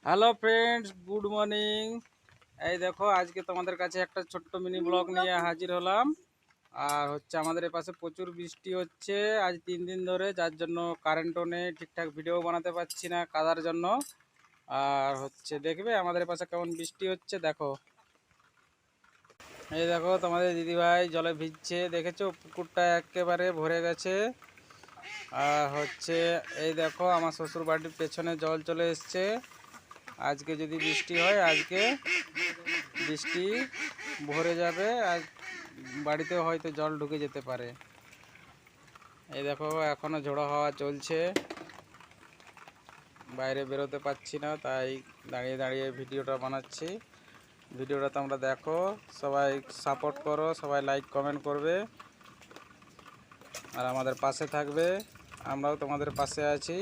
Hello friends, good morning. এই দেখো, আজকে তোমাদের কাছে একটা ছোট্ট মিনি ব্লগ নিয়ে হাজির হলাম। আর হচ্ছে আমাদের এপাশে প্রচুর বৃষ্টি হচ্ছে আজ 3 দিন ধরে, যার জন্য কারেন্টও নেই, ঠিকঠাক ভিডিও বানাতে পারছি না কাদার জন্য। আর হচ্ছে দেখবে আমাদের এপাশে কেমন বৃষ্টি হচ্ছে, দেখো। এই দেখো তোমাদের দিদিভাই জলে ভিজছে, দেখেছো পুকুরটা একেবারে ভরে গেছে। আর হচ্ছে এই দেখো আমার শ্বশুর বাড়ির পেছনে জল চলে এসছে। আজকে যদি বৃষ্টি হয়, আজকে বৃষ্টি ভরে যাবে আর বাড়িতেও হয়তো জল ঢুকে যেতে পারে। এই দেখো এখনো ঝোড়ো হাওয়া চলছে, বাইরে বেরোতে পারছি না, তাই দাঁড়িয়ে দাঁড়িয়ে ভিডিওটা বানাচ্ছি। ভিডিওটা তোমরা দেখো, সবাই সাপোর্ট করো, সবাই লাইক কমেন্ট করবে আর আমাদের পাশে থাকবে। আমরাও তোমাদের পাশে আছি।